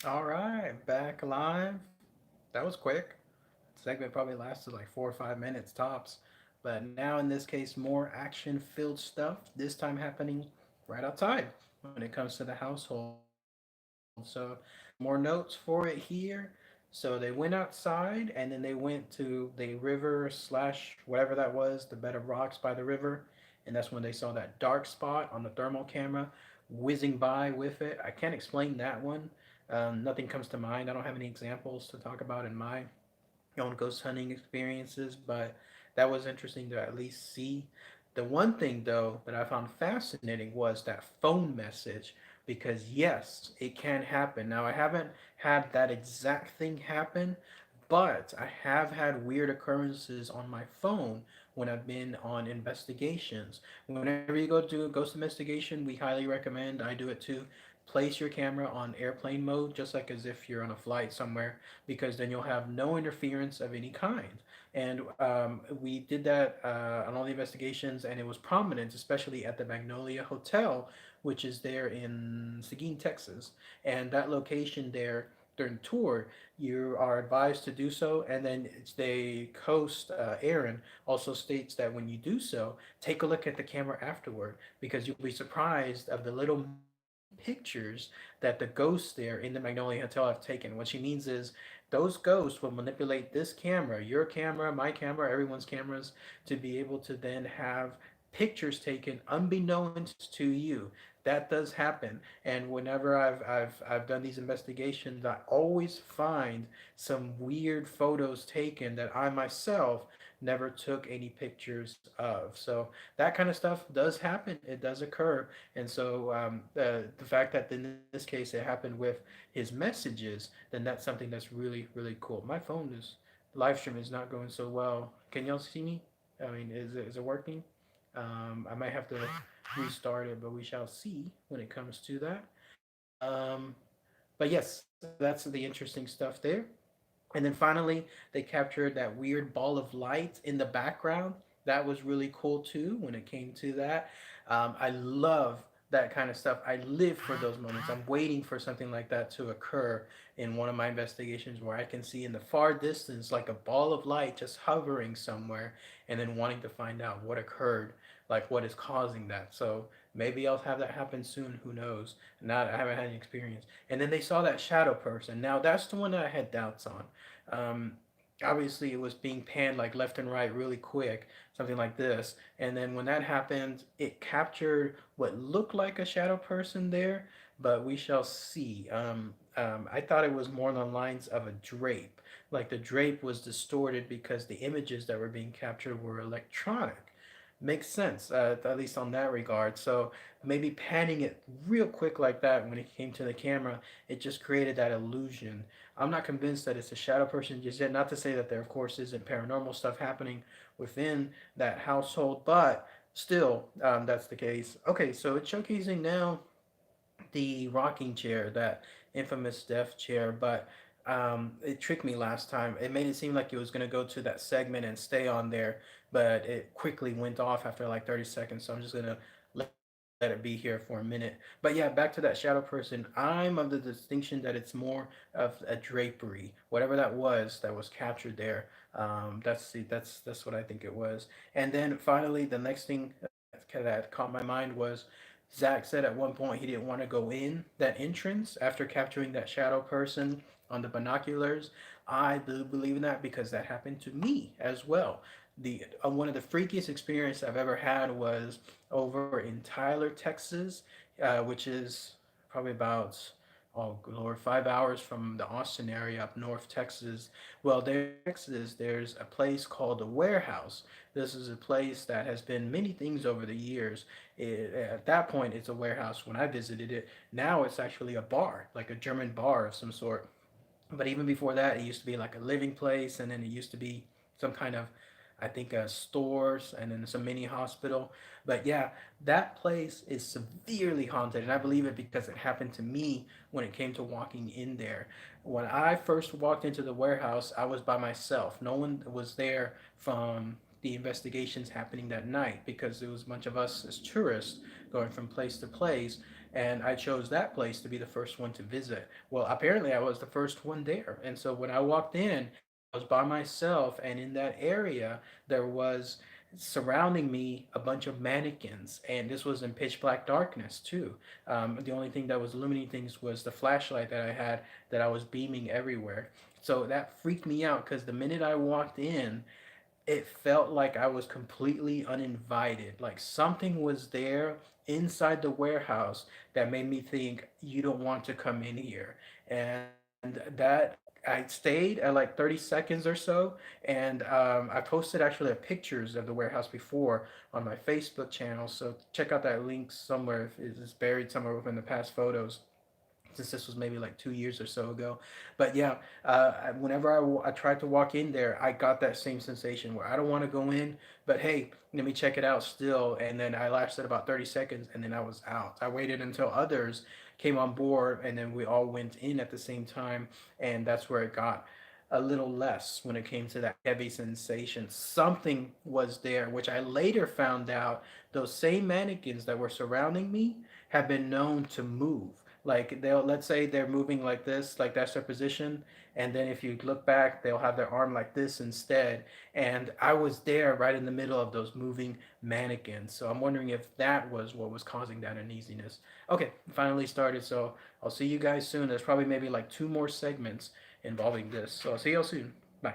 All right, back live. That was quick. Segment probably lasted like 4 or 5 minutes tops. But now in this case, more action filled stuff, this time happening right outside when it comes to the household. So some more notes for it here. So they went outside and then they went to the river slash whatever that was, the bed of rocks by the river. And that's when they saw that dark spot on the thermal camera whizzing by with it. I can't explain that one. Nothing comes to mind. I don't have any examples to talk about in my own ghost hunting experiences, but that was interesting to at least see. The one thing though that I found fascinating was that phone message because yes, it can happen. Now I haven't had that exact thing happen, but I have had weird occurrences on my phone when I've been on investigations. Whenever you go do a ghost investigation, we highly recommend, I do it too, place your camera on airplane mode, just like as if you're on a flight somewhere, because then you'll have no interference of any kind. And we did that on all the investigations, and it was prominent, especially at the Magnolia Hotel, which is there in Seguin, Texas. And that location there during tour, you are advised to do so. And then the host, Aaron, also states that when you do so, take a look at the camera afterward because you'll be surprised of the little mini pictures that the ghosts there in the Magnolia Hotel have taken. What she means is those ghosts will manipulate this camera, your camera, my camera, everyone's cameras, to be able to then have pictures taken unbeknownst to you. That does happen, and whenever I've done these investigations, I always find some weird photos taken that I myself never took any pictures of. So that kind of stuff does happen. It does occur, and so the fact that in this case it happened with his messages, then that's something that's really cool. My phone is live stream is not going so well. Can y'all see me? I mean, is it working? I might have to restart it, but we shall see when it comes to that. Um, but yes, that's the interesting stuff there. And then finally, they captured that weird ball of light in the background. That was really cool too when it came to that. I love that kind of stuff. I live for those moments. I'm waiting for something like that to occur in one of my investigations where I can see in the far distance like a ball of light just hovering somewhere and then wanting to find out what occurred, like what is causing that. So maybe I'll have that happen soon. Who knows? Not I haven't had any experience. And then they saw that shadow person. Now that's the one that I had doubts on. Um, Obviously, it was being panned like left and right really quick, something like this. And then when that happened, it captured what looked like a shadow person there, but we shall see. I thought it was more on the lines of a drape. Like the drape was distorted because the images that were being captured were electronic. Makes sense, at least on that regard. So maybe panning it real quick like that when it came to the camera, it just created that illusion. I'm not convinced that it's a shadow person just yet. Not to say that there, of course, isn't paranormal stuff happening within that household, but still, that's the case. Okay, so it's showcasing now the rocking chair, that infamous death chair, but it tricked me last time. It made it seem like it was going to go to that segment and stay on there, but it quickly went off after like 30 seconds. So I'm just going to let it be here for a minute. But yeah, back to that shadow person. I'm of the distinction that it's more of a drapery, whatever that was captured there. That's what I think it was. And then finally, the next thing that caught my mind was Zach said at one point he didn't want to go in that entrance after capturing that shadow person on the binoculars. I do believe in that because that happened to me as well. The One of the freakiest experiences I've ever had was over in Tyler, Texas, which is probably about, oh Lord, 5 hours from the Austin area up north Texas. Well, there in Texas, there's a place called the Warehouse. This is a place that has been many things over the years. At that point, it's a warehouse when I visited it. Now it's actually a bar, like a German bar of some sort. But even before that, it used to be like a living place, and then it used to be some kind of, I think, stores, and then some mini hospital. But yeah, that place is severely haunted, and I believe it because it happened to me when it came to walking in there. When I first walked into the warehouse, I was by myself. No one was there from the investigations happening that night because it was a bunch of us as tourists going from place to place. and I chose that place to be the first one to visit. Well, apparently I was the first one there, and so when I walked in, I was by myself, and in that area there was surrounding me a bunch of mannequins, and this was in pitch black darkness too. The only thing that was illuminating things was the flashlight that I had that I was beaming everywhere. So that freaked me out because the minute I walked in, it felt like I was completely uninvited. Like something was there inside the warehouse that made me think you don't want to come in here. And that I stayed at like 30 seconds or so, and I posted actually pictures of the warehouse before on my Facebook channel. So check out that link somewhere. It's buried somewhere within the past photos since this was maybe like 2 years or so ago. But yeah, whenever I tried to walk in there, I got that same sensation where I don't want to go in, but hey, let me check it out still. And then I lasted about 30 seconds and then I was out. I waited until others came on board and then we all went in at the same time. And that's where it got a little less when it came to that heavy sensation. Something was there, which I later found out those same mannequins that were surrounding me have been known to move. Like they'll, let's say they're moving like this, like that's their position, and then if you look back, they'll have their arm like this instead. And I was there right in the middle of those moving mannequins, so I'm wondering if that was what was causing that uneasiness. Okay, finally started, so I'll see you guys soon. There's probably maybe like two more segments involving this, so I'll see you all soon. Bye.